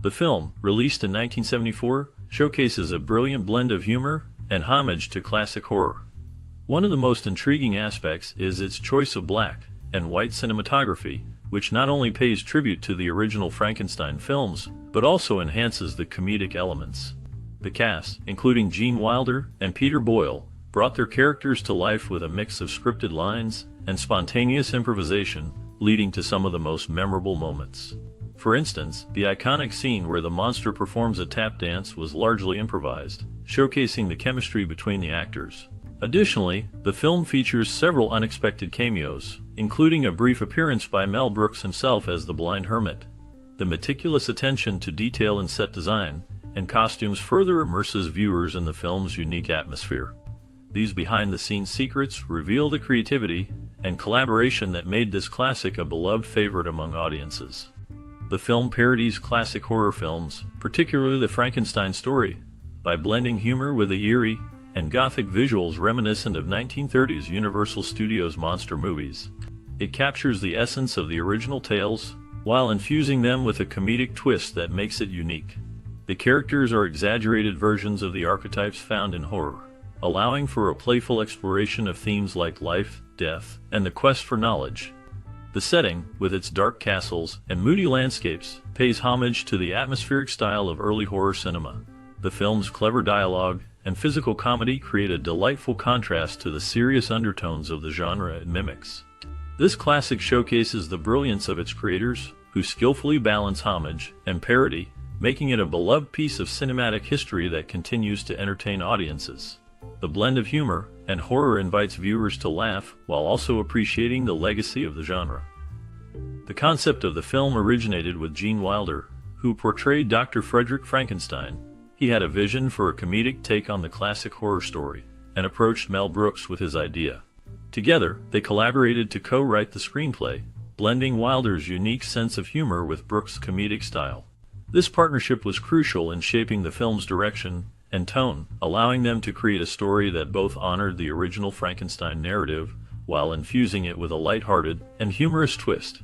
The film, released in 1974, showcases a brilliant blend of humor and homage to classic horror. One of the most intriguing aspects is its choice of black and white cinematography, which not only pays tribute to the original Frankenstein films, but also enhances the comedic elements. The cast, including Gene Wilder and Peter Boyle, brought their characters to life with a mix of scripted lines and spontaneous improvisation, leading to some of the most memorable moments. For instance, the iconic scene where the monster performs a tap dance was largely improvised, showcasing the chemistry between the actors. Additionally, the film features several unexpected cameos, including a brief appearance by Mel Brooks himself as the blind hermit. The meticulous attention to detail in set design and costumes further immerses viewers in the film's unique atmosphere. These behind-the-scenes secrets reveal the creativity and collaboration that made this classic a beloved favorite among audiences. The film parodies classic horror films, particularly the Frankenstein story, by blending humor with the eerie and gothic visuals reminiscent of 1930s Universal Studios monster movies. It captures the essence of the original tales, while infusing them with a comedic twist that makes it unique. The characters are exaggerated versions of the archetypes found in horror, allowing for a playful exploration of themes like life, death, and the quest for knowledge. The setting, with its dark castles and moody landscapes, pays homage to the atmospheric style of early horror cinema. The film's clever dialogue and physical comedy create a delightful contrast to the serious undertones of the genre it mimics. This classic showcases the brilliance of its creators, who skillfully balance homage and parody, making it a beloved piece of cinematic history that continues to entertain audiences. The blend of humor and horror invites viewers to laugh while also appreciating the legacy of the genre. The concept of the film originated with Gene Wilder, who portrayed Dr. Frederick Frankenstein. He had a vision for a comedic take on the classic horror story and approached Mel Brooks with his idea. Together, they collaborated to co-write the screenplay, blending Wilder's unique sense of humor with Brooks' comedic style. This partnership was crucial in shaping the film's direction and tone, allowing them to create a story that both honored the original Frankenstein narrative while infusing it with a lighthearted and humorous twist.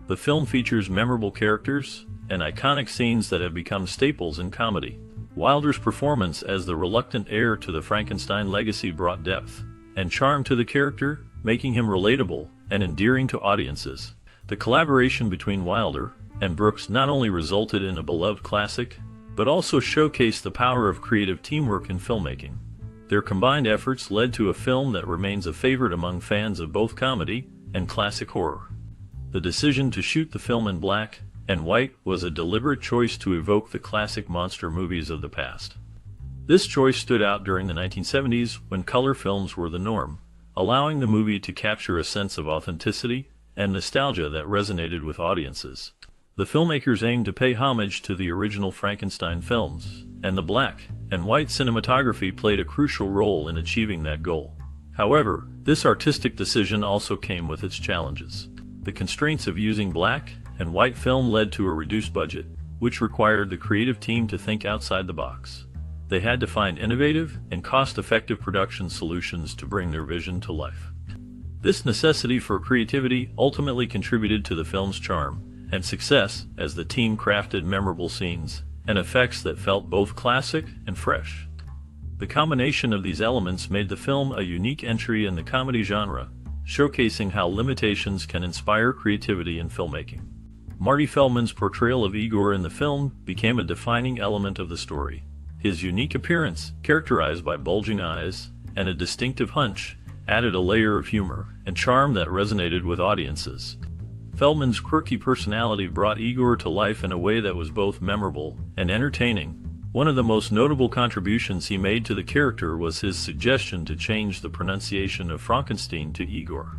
The film features memorable characters and iconic scenes that have become staples in comedy. Wilder's performance as the reluctant heir to the Frankenstein legacy brought depth and charm to the character, making him relatable and endearing to audiences. The collaboration between Wilder and Brooks not only resulted in a beloved classic, but also showcased the power of creative teamwork in filmmaking. Their combined efforts led to a film that remains a favorite among fans of both comedy and classic horror. The decision to shoot the film in black and white was a deliberate choice to evoke the classic monster movies of the past. This choice stood out during the 1970s when color films were the norm, allowing the movie to capture a sense of authenticity and nostalgia that resonated with audiences. The filmmakers aimed to pay homage to the original Frankenstein films, and the black and white cinematography played a crucial role in achieving that goal. However, this artistic decision also came with its challenges. The constraints of using black and white film led to a reduced budget, which required the creative team to think outside the box. They had to find innovative and cost-effective production solutions to bring their vision to life. This necessity for creativity ultimately contributed to the film's charm and success as the team crafted memorable scenes and effects that felt both classic and fresh. The combination of these elements made the film a unique entry in the comedy genre, showcasing how limitations can inspire creativity in filmmaking. Marty Feldman's portrayal of Igor in the film became a defining element of the story. His unique appearance, characterized by bulging eyes and a distinctive hunch, added a layer of humor and charm that resonated with audiences. Feldman's quirky personality brought Igor to life in a way that was both memorable and entertaining. One of the most notable contributions he made to the character was his suggestion to change the pronunciation of Frankenstein to Igor.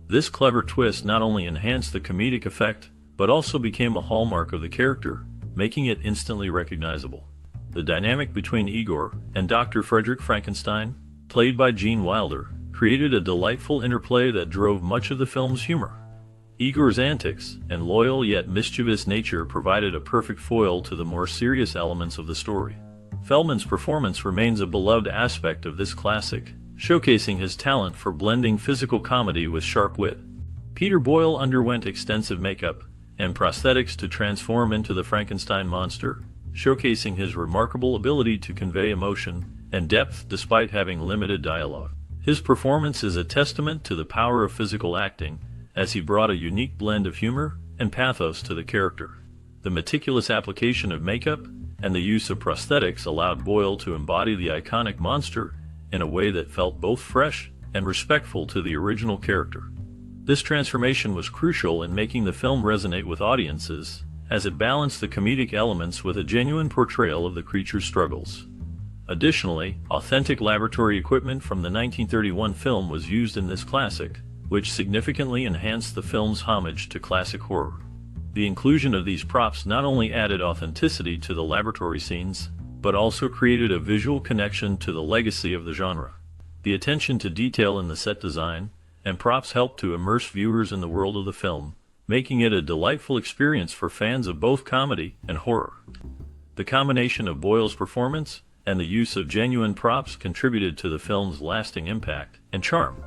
This clever twist not only enhanced the comedic effect, but also became a hallmark of the character, making it instantly recognizable. The dynamic between Igor and Dr. Frederick Frankenstein, played by Gene Wilder, created a delightful interplay that drove much of the film's humor. Igor's antics and loyal yet mischievous nature provided a perfect foil to the more serious elements of the story. Feldman's performance remains a beloved aspect of this classic, showcasing his talent for blending physical comedy with sharp wit. Peter Boyle underwent extensive makeup and prosthetics to transform into the Frankenstein monster, showcasing his remarkable ability to convey emotion and depth despite having limited dialogue. His performance is a testament to the power of physical acting, as he brought a unique blend of humor and pathos to the character. The meticulous application of makeup and the use of prosthetics allowed Boyle to embody the iconic monster in a way that felt both fresh and respectful to the original character. This transformation was crucial in making the film resonate with audiences, as it balanced the comedic elements with a genuine portrayal of the creature's struggles. Additionally, authentic laboratory equipment from the 1931 film was used in this classic, which significantly enhanced the film's homage to classic horror. The inclusion of these props not only added authenticity to the laboratory scenes, but also created a visual connection to the legacy of the genre. The attention to detail in the set design and props helped to immerse viewers in the world of the film, making it a delightful experience for fans of both comedy and horror. The combination of Boyle's performance and the use of genuine props contributed to the film's lasting impact and charm.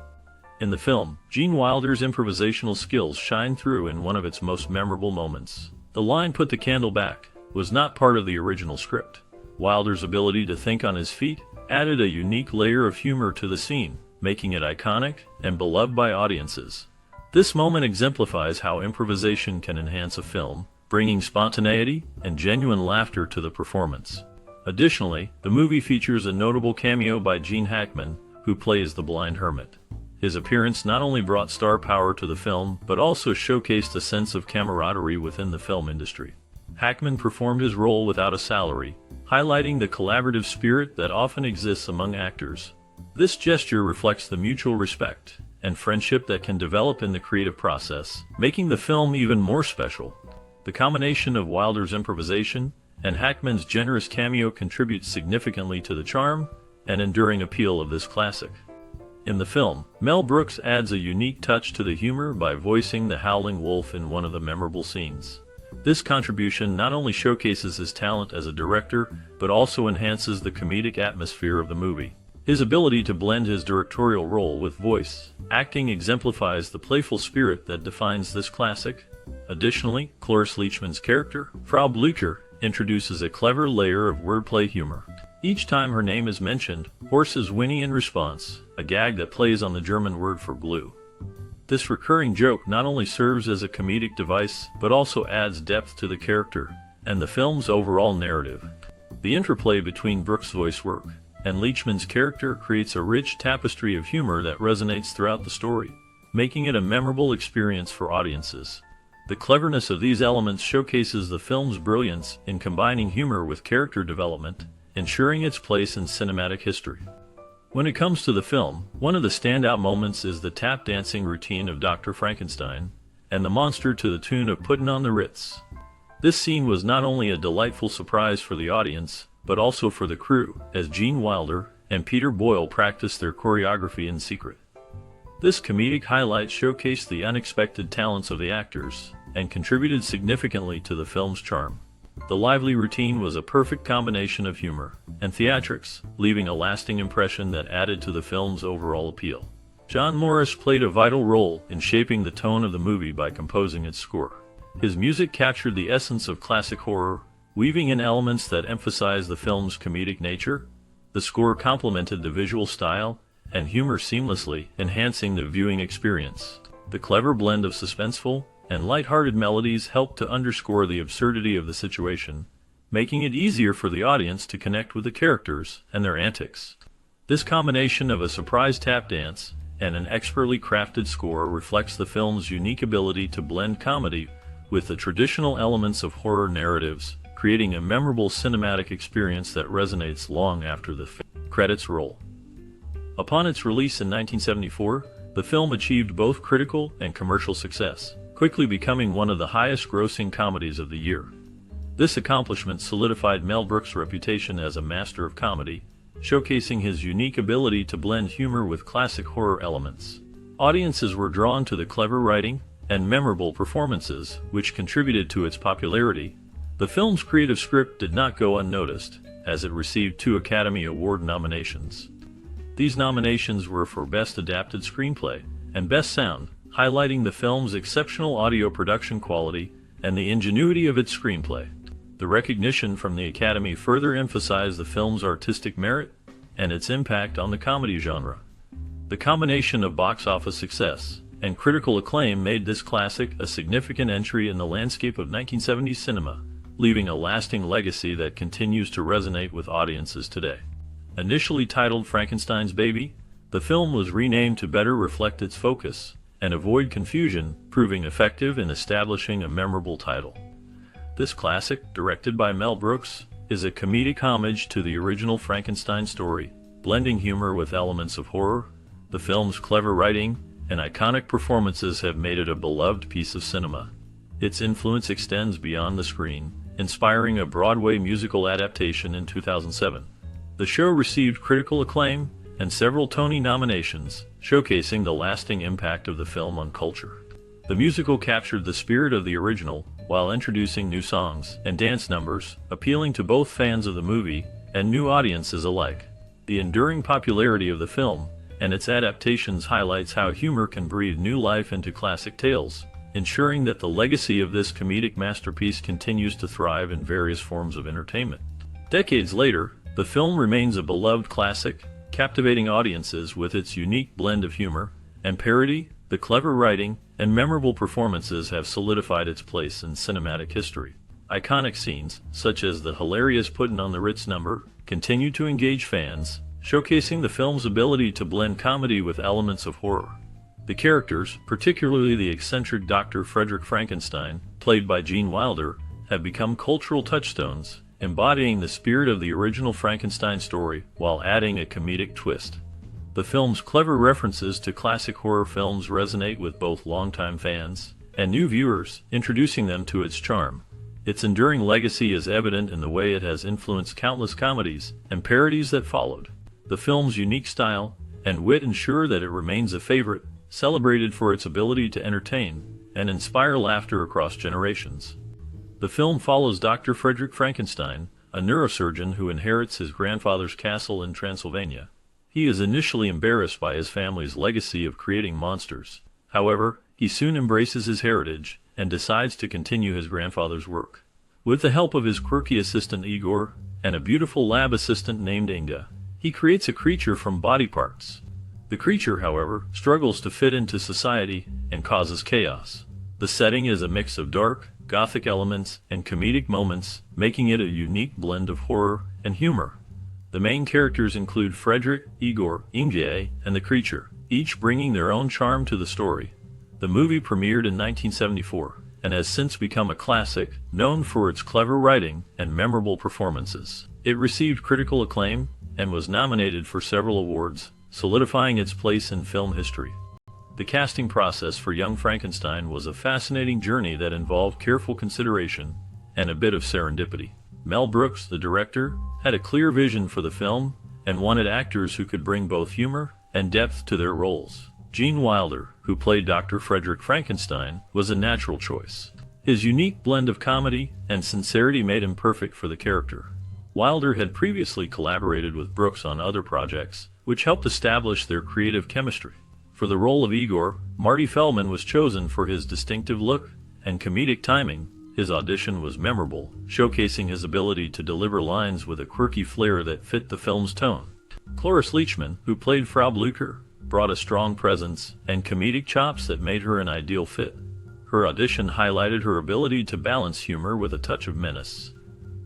In the film, Gene Wilder's improvisational skills shine through in one of its most memorable moments. The line "put the candle back" was not part of the original script. Wilder's ability to think on his feet added a unique layer of humor to the scene, making it iconic and beloved by audiences. This moment exemplifies how improvisation can enhance a film, bringing spontaneity and genuine laughter to the performance. Additionally, the movie features a notable cameo by Gene Hackman, who plays the blind hermit. His appearance not only brought star power to the film, but also showcased a sense of camaraderie within the film industry. Hackman performed his role without a salary, highlighting the collaborative spirit that often exists among actors. This gesture reflects the mutual respect and friendship that can develop in the creative process, making the film even more special. The combination of Wilder's improvisation and Hackman's generous cameo contributes significantly to the charm and enduring appeal of this classic. In the film, Mel Brooks adds a unique touch to the humor by voicing the Howling Wolf in one of the memorable scenes. This contribution not only showcases his talent as a director, but also enhances the comedic atmosphere of the movie. His ability to blend his directorial role with voice acting exemplifies the playful spirit that defines this classic. Additionally, Cloris Leachman's character, Frau Blücher, introduces a clever layer of wordplay humor. Each time her name is mentioned, horses whinny in response, a gag that plays on the German word for glue. This recurring joke not only serves as a comedic device, but also adds depth to the character and the film's overall narrative. The interplay between Brooks' voice work and Leachman's character creates a rich tapestry of humor that resonates throughout the story, making it a memorable experience for audiences. The cleverness of these elements showcases the film's brilliance in combining humor with character development, ensuring its place in cinematic history. When it comes to the film, one of the standout moments is the tap dancing routine of Dr. Frankenstein and the monster to the tune of "Puttin' on the Ritz." This scene was not only a delightful surprise for the audience, but also for the crew, as Gene Wilder and Peter Boyle practiced their choreography in secret. This comedic highlight showcased the unexpected talents of the actors and contributed significantly to the film's charm. The lively routine was a perfect combination of humor and theatrics, leaving a lasting impression that added to the film's overall appeal. John Morris played a vital role in shaping the tone of the movie by composing its score. His music captured the essence of classic horror, weaving in elements that emphasized the film's comedic nature. The score complemented the visual style and humor seamlessly, enhancing the viewing experience. The clever blend of suspenseful and light-hearted melodies helped to underscore the absurdity of the situation, making it easier for the audience to connect with the characters and their antics. This combination of a surprise tap dance and an expertly crafted score reflects the film's unique ability to blend comedy with the traditional elements of horror narratives, creating a memorable cinematic experience that resonates long after the credits roll. Upon its release in 1974, the film achieved both critical and commercial success, quickly becoming one of the highest-grossing comedies of the year. This accomplishment solidified Mel Brooks' reputation as a master of comedy, showcasing his unique ability to blend humor with classic horror elements. Audiences were drawn to the clever writing and memorable performances, which contributed to its popularity. The film's creative script did not go unnoticed, as it received 2 Academy Award nominations. These nominations were for Best Adapted Screenplay and Best Sound, highlighting the film's exceptional audio production quality and the ingenuity of its screenplay. The recognition from the Academy further emphasized the film's artistic merit and its impact on the comedy genre. The combination of box office success and critical acclaim made this classic a significant entry in the landscape of 1970s cinema, leaving a lasting legacy that continues to resonate with audiences today. Initially titled Frankenstein's Baby, the film was renamed to better reflect its focus and avoid confusion, proving effective in establishing a memorable title. This classic, directed by Mel Brooks, is a comedic homage to the original Frankenstein story, blending humor with elements of horror. The film's clever writing and iconic performances have made it a beloved piece of cinema. Its influence extends beyond the screen, inspiring a Broadway musical adaptation in 2007. The show received critical acclaim and several Tony nominations, showcasing the lasting impact of the film on culture. The musical captured the spirit of the original while introducing new songs and dance numbers, appealing to both fans of the movie and new audiences alike. The enduring popularity of the film and its adaptations highlights how humor can breathe new life into classic tales, ensuring that the legacy of this comedic masterpiece continues to thrive in various forms of entertainment. Decades later, the film remains a beloved classic, captivating audiences with its unique blend of humor and parody. The clever writing and memorable performances have solidified its place in cinematic history. Iconic scenes, such as the hilarious Puttin' on the Ritz number, continue to engage fans, showcasing the film's ability to blend comedy with elements of horror. The characters, particularly the eccentric Dr. Frederick Frankenstein, played by Gene Wilder, have become cultural touchstones, embodying the spirit of the original Frankenstein story while adding a comedic twist. The film's clever references to classic horror films resonate with both longtime fans and new viewers, introducing them to its charm. Its enduring legacy is evident in the way it has influenced countless comedies and parodies that followed. The film's unique style and wit ensure that it remains a favorite, celebrated for its ability to entertain and inspire laughter across generations. The film follows Dr. Frederick Frankenstein, a neurosurgeon who inherits his grandfather's castle in Transylvania. He is initially embarrassed by his family's legacy of creating monsters. However, he soon embraces his heritage and decides to continue his grandfather's work. With the help of his quirky assistant Igor and a beautiful lab assistant named Inga, he creates a creature from body parts. The creature, however, struggles to fit into society and causes chaos. The setting is a mix of dark, gothic elements and comedic moments, making it a unique blend of horror and humor. The main characters include Frederick, Igor, Inge, and the creature, each bringing their own charm to the story. The movie premiered in 1974 and has since become a classic, known for its clever writing and memorable performances. It received critical acclaim and was nominated for several awards, solidifying its place in film history. The casting process for Young Frankenstein was a fascinating journey that involved careful consideration and a bit of serendipity. Mel Brooks, the director, had a clear vision for the film and wanted actors who could bring both humor and depth to their roles. Gene Wilder, who played Dr. Frederick Frankenstein, was a natural choice. His unique blend of comedy and sincerity made him perfect for the character. Wilder had previously collaborated with Brooks on other projects, which helped establish their creative chemistry. For the role of Igor, Marty Feldman was chosen for his distinctive look and comedic timing. His audition was memorable, showcasing his ability to deliver lines with a quirky flair that fit the film's tone. Cloris Leachman, who played Frau Blücher, brought a strong presence and comedic chops that made her an ideal fit. Her audition highlighted her ability to balance humor with a touch of menace.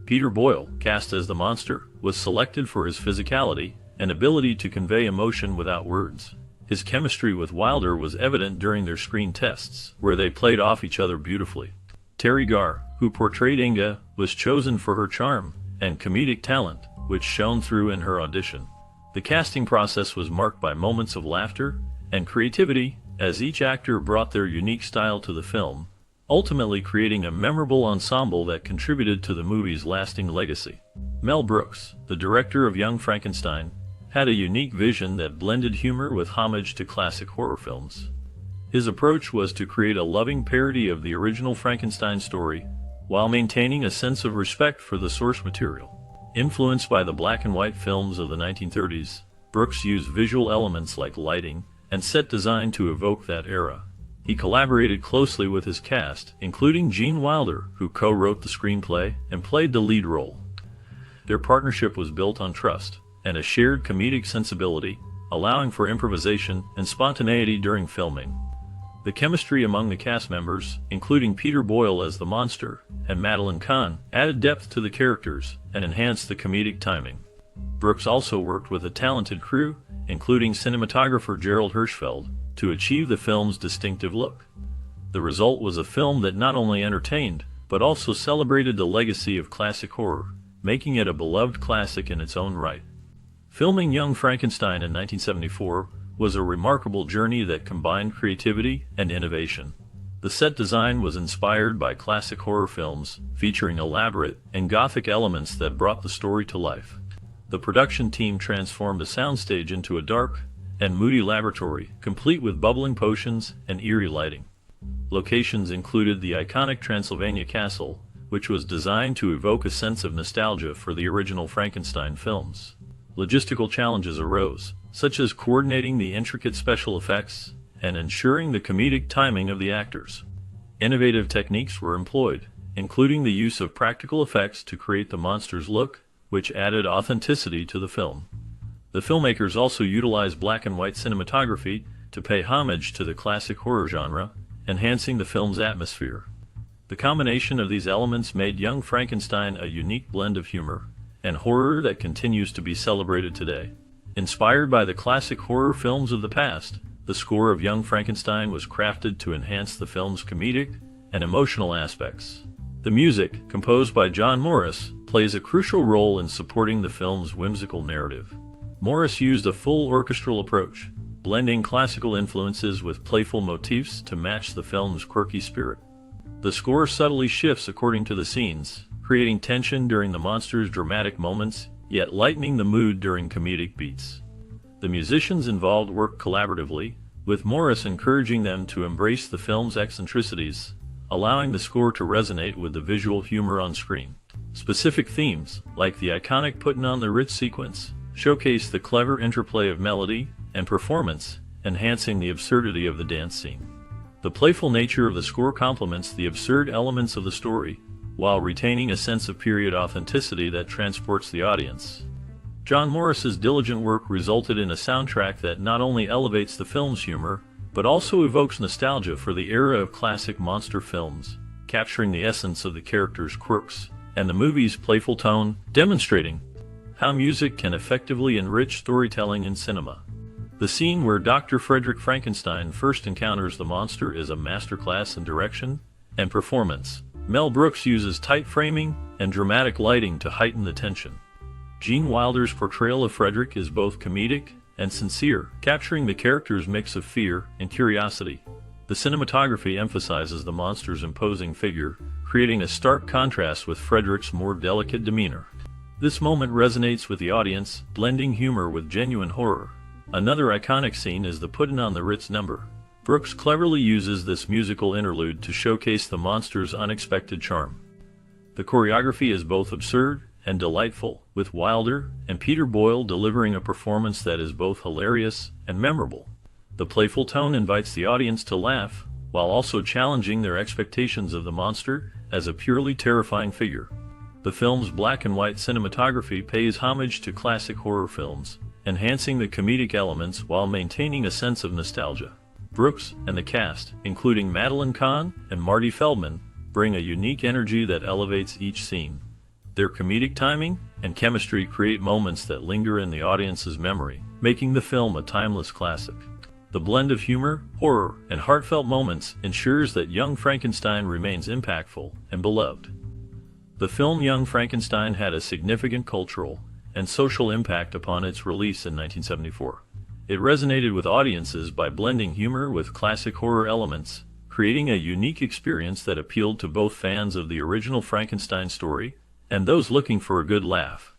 Peter Boyle, cast as the monster, was selected for his physicality and ability to convey emotion without words. His chemistry with Wilder was evident during their screen tests, where they played off each other beautifully. Terry Garr, who portrayed Inga, was chosen for her charm and comedic talent, which shone through in her audition. The casting process was marked by moments of laughter and creativity, as each actor brought their unique style to the film, ultimately creating a memorable ensemble that contributed to the movie's lasting legacy. Mel Brooks, the director of Young Frankenstein, had a unique vision that blended humor with homage to classic horror films. His approach was to create a loving parody of the original Frankenstein story, while maintaining a sense of respect for the source material. Influenced by the black and white films of the 1930s, Brooks used visual elements like lighting and set design to evoke that era. He collaborated closely with his cast, including Gene Wilder, who co-wrote the screenplay and played the lead role. Their partnership was built on trust and a shared comedic sensibility, allowing for improvisation and spontaneity during filming. The chemistry among the cast members, including Peter Boyle as the monster and Madeline Kahn, added depth to the characters and enhanced the comedic timing. Brooks also worked with a talented crew, including cinematographer Gerald Hirschfeld, to achieve the film's distinctive look. The result was a film that not only entertained, but also celebrated the legacy of classic horror, making it a beloved classic in its own right. Filming Young Frankenstein in 1974 was a remarkable journey that combined creativity and innovation. The set design was inspired by classic horror films, featuring elaborate and gothic elements that brought the story to life. The production team transformed the soundstage into a dark and moody laboratory, complete with bubbling potions and eerie lighting. Locations included the iconic Transylvania Castle, which was designed to evoke a sense of nostalgia for the original Frankenstein films. Logistical challenges arose, such as coordinating the intricate special effects and ensuring the comedic timing of the actors. Innovative techniques were employed, including the use of practical effects to create the monster's look, which added authenticity to the film. The filmmakers also utilized black and white cinematography to pay homage to the classic horror genre, enhancing the film's atmosphere. The combination of these elements made Young Frankenstein a unique blend of humor and horror that continues to be celebrated today. Inspired by the classic horror films of the past, the score of Young Frankenstein was crafted to enhance the film's comedic and emotional aspects. The music, composed by John Morris, plays a crucial role in supporting the film's whimsical narrative. Morris used a full orchestral approach, blending classical influences with playful motifs to match the film's quirky spirit. The score subtly shifts according to the scenes, creating tension during the monster's dramatic moments, yet lightening the mood during comedic beats. The musicians involved worked collaboratively, with Morris encouraging them to embrace the film's eccentricities, allowing the score to resonate with the visual humor on screen. Specific themes, like the iconic Puttin' on the Ritz sequence, showcase the clever interplay of melody and performance, enhancing the absurdity of the dance scene. The playful nature of the score complements the absurd elements of the story, while retaining a sense of period authenticity that transports the audience. John Morris's diligent work resulted in a soundtrack that not only elevates the film's humor, but also evokes nostalgia for the era of classic monster films, capturing the essence of the characters' quirks and the movie's playful tone, demonstrating how music can effectively enrich storytelling in cinema. The scene where Dr. Frederick Frankenstein first encounters the monster is a masterclass in direction and performance. Mel Brooks uses tight framing and dramatic lighting to heighten the tension. Gene Wilder's portrayal of Frederick is both comedic and sincere, capturing the character's mix of fear and curiosity. The cinematography emphasizes the monster's imposing figure, creating a stark contrast with Frederick's more delicate demeanor. This moment resonates with the audience, blending humor with genuine horror. Another iconic scene is the Puttin' on the Ritz number. Brooks cleverly uses this musical interlude to showcase the monster's unexpected charm. The choreography is both absurd and delightful, with Wilder and Peter Boyle delivering a performance that is both hilarious and memorable. The playful tone invites the audience to laugh, while also challenging their expectations of the monster as a purely terrifying figure. The film's black and white cinematography pays homage to classic horror films, enhancing the comedic elements while maintaining a sense of nostalgia. Brooks and the cast, including Madeline Kahn and Marty Feldman, bring a unique energy that elevates each scene. Their comedic timing and chemistry create moments that linger in the audience's memory, making the film a timeless classic. The blend of humor, horror, and heartfelt moments ensures that Young Frankenstein remains impactful and beloved. The film Young Frankenstein had a significant cultural and social impact upon its release in 1974. It resonated with audiences by blending humor with classic horror elements, creating a unique experience that appealed to both fans of the original Frankenstein story and those looking for a good laugh.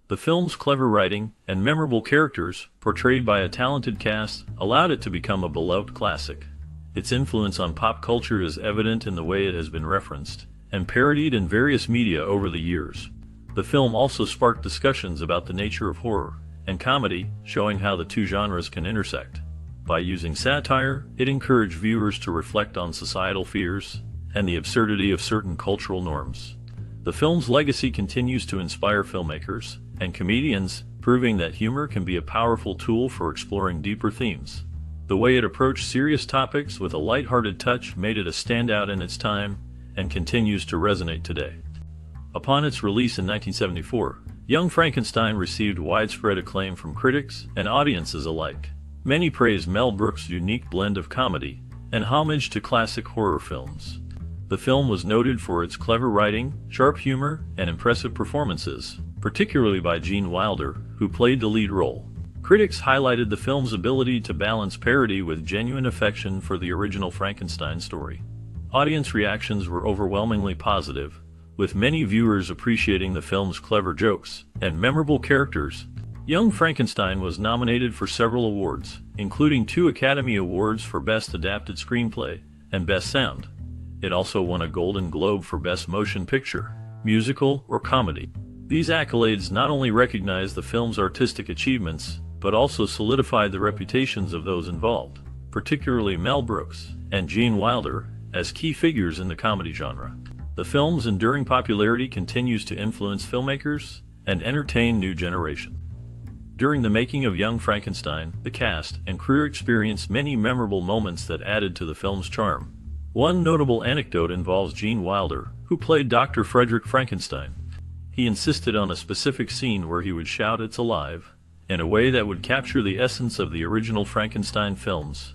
The film's clever writing and memorable characters, portrayed by a talented cast, allowed it to become a beloved classic. Its influence on pop culture is evident in the way it has been referenced and parodied in various media over the years. The film also sparked discussions about the nature of horror and comedy, showing how the two genres can intersect. By using satire, it encouraged viewers to reflect on societal fears and the absurdity of certain cultural norms. The film's legacy continues to inspire filmmakers and comedians, proving that humor can be a powerful tool for exploring deeper themes. The way it approached serious topics with a lighthearted touch made it a standout in its time and continues to resonate today. Upon its release in 1974, Young Frankenstein received widespread acclaim from critics and audiences alike. Many praised Mel Brooks' unique blend of comedy and homage to classic horror films. The film was noted for its clever writing, sharp humor, and impressive performances, particularly by Gene Wilder, who played the lead role. Critics highlighted the film's ability to balance parody with genuine affection for the original Frankenstein story. Audience reactions were overwhelmingly positive, with many viewers appreciating the film's clever jokes and memorable characters. Young Frankenstein was nominated for several awards, including 2 Academy Awards for Best Adapted Screenplay and Best Sound. It also won a Golden Globe for Best Motion Picture, Musical, or Comedy. These accolades not only recognize the film's artistic achievements, but also solidified the reputations of those involved, particularly Mel Brooks and Gene Wilder, as key figures in the comedy genre. The film's enduring popularity continues to influence filmmakers and entertain new generations. During the making of Young Frankenstein, the cast and crew experienced many memorable moments that added to the film's charm. One notable anecdote involves Gene Wilder, who played Dr. Frederick Frankenstein. He insisted on a specific scene where he would shout "It's alive," in a way that would capture the essence of the original Frankenstein films.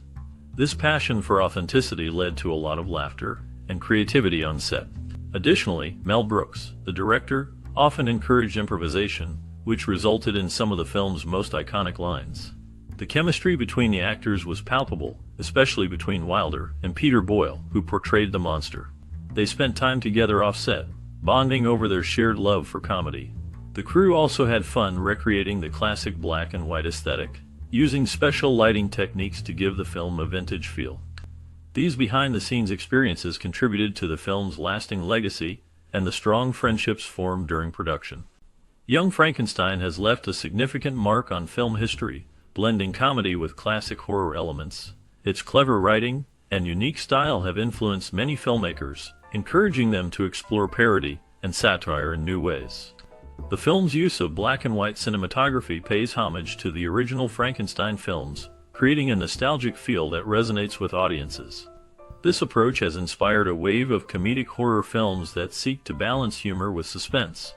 This passion for authenticity led to a lot of laughter and creativity on set. Additionally, Mel Brooks, the director, often encouraged improvisation, which resulted in some of the film's most iconic lines. The chemistry between the actors was palpable, especially between Wilder and Peter Boyle, who portrayed the monster. They spent time together off-set, bonding over their shared love for comedy. The crew also had fun recreating the classic black and white aesthetic, using special lighting techniques to give the film a vintage feel. These behind-the-scenes experiences contributed to the film's lasting legacy and the strong friendships formed during production. Young Frankenstein has left a significant mark on film history, blending comedy with classic horror elements. Its clever writing and unique style have influenced many filmmakers, encouraging them to explore parody and satire in new ways. The film's use of black and white cinematography pays homage to the original Frankenstein films, creating a nostalgic feel that resonates with audiences. This approach has inspired a wave of comedic horror films that seek to balance humor with suspense.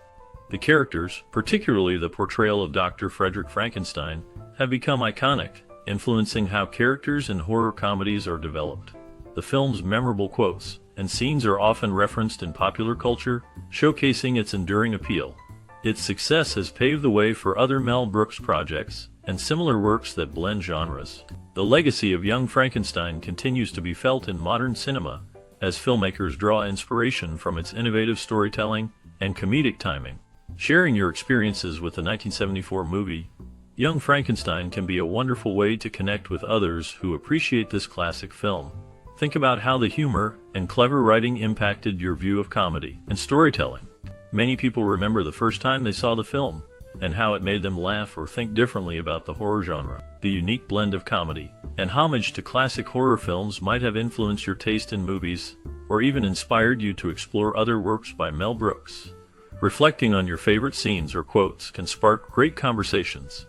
The characters, particularly the portrayal of Dr. Frederick Frankenstein, have become iconic, influencing how characters in horror comedies are developed. The film's memorable quotes and scenes are often referenced in popular culture, showcasing its enduring appeal. Its success has paved the way for other Mel Brooks projects and similar works that blend genres. The legacy of Young Frankenstein continues to be felt in modern cinema, as filmmakers draw inspiration from its innovative storytelling and comedic timing. Sharing your experiences with the 1974 movie, Young Frankenstein can be a wonderful way to connect with others who appreciate this classic film. Think about how the humor and clever writing impacted your view of comedy and storytelling. Many people remember the first time they saw the film, and how it made them laugh or think differently about the horror genre. The unique blend of comedy and homage to classic horror films might have influenced your taste in movies, or even inspired you to explore other works by Mel Brooks. Reflecting on your favorite scenes or quotes can spark great conversations.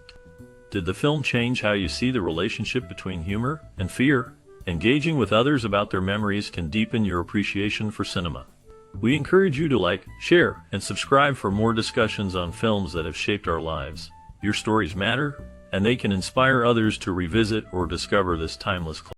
Did the film change how you see the relationship between humor and fear? Engaging with others about their memories can deepen your appreciation for cinema. We encourage you to like, share, and subscribe for more discussions on films that have shaped our lives. Your stories matter, and they can inspire others to revisit or discover this timeless classic.